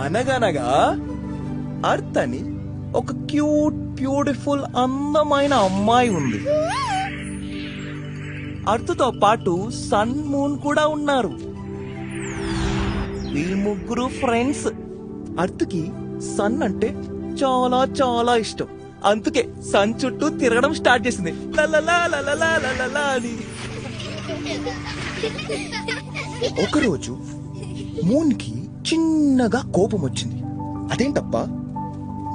అనగనగా అర్త్ అని ఒక క్యూట్ బ్యూటిఫుల్ అందమైన అమ్మాయి ఉంది. అర్త్ తో పాటు సన్ మూన్ కూడా ఉన్నారు. ఈ ముగ్గురు ఫ్రెండ్స్. అర్త్ కి సన్ అంటే చాలా చాలా ఇష్టం. అందుకే సన్ చుట్టూ తిరగడం స్టార్ట్ చేసింది. లలలా లలలా లలలా అని. ఒకరోజు మూన్ కి చిన్నగా కోపం వచ్చింది. అదేంటప్పా,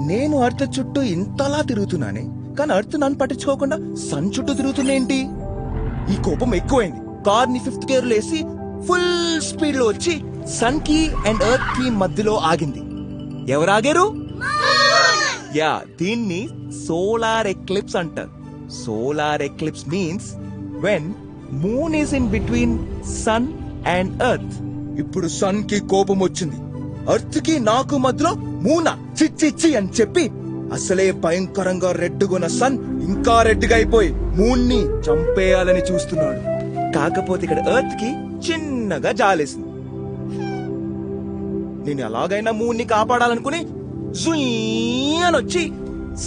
నేను అర్త్ చుట్టూ ఇంతలా తిరుగుతున్నానే, కానీ అర్త్ నన్ను పట్టించుకోకుండా సన్ చుట్టూ తిరుగుతుందేంటి? ఈ కోపం ఎక్కువైంది. కార్ ని 5th గేర్ లేసి ఫుల్ స్పీడ్ లో వచ్చి సన్ కి అండ్ ఎర్త్ కి మధ్యలో ఆగింది. ఎవరు ఆగారు? యా, దీన్ని సోలార్ ఎక్లిప్స్ అంటారు. Solar eclipse means when moon is in between sun and earth. ఇప్పుడు సన్ కి కోపం వచ్చింది. ఎర్త్ కి నాకు మధ్యలో మూనా చిచ్చిచ్చి అని చెప్పి అసలే భయంకరంగా రెడ్డుగున్న సన్ ఇంకా రెడ్డిగా అయిపోయి మూన్ ని చంపేయాలని చూస్తున్నాడు. కాకపోతే ఇక్కడ ఎర్త్ కి చిన్నగా జాలేసింది. నేను ఎలాగైనా మూన్ ని కాపాడాలనుకుని అని వచ్చి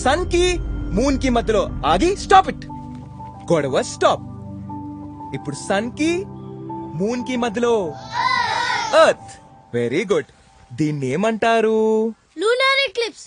సన్ కి మూన్ కి మధ్యలో ఆగి స్టాప్ ఇట్. గొడవ స్టాప్. ఇప్పుడు సన్ కి మూన్ కి మధ్యలో ఎర్త్. Very good. దీన్ని ఏమంటారు? Lunar eclipse.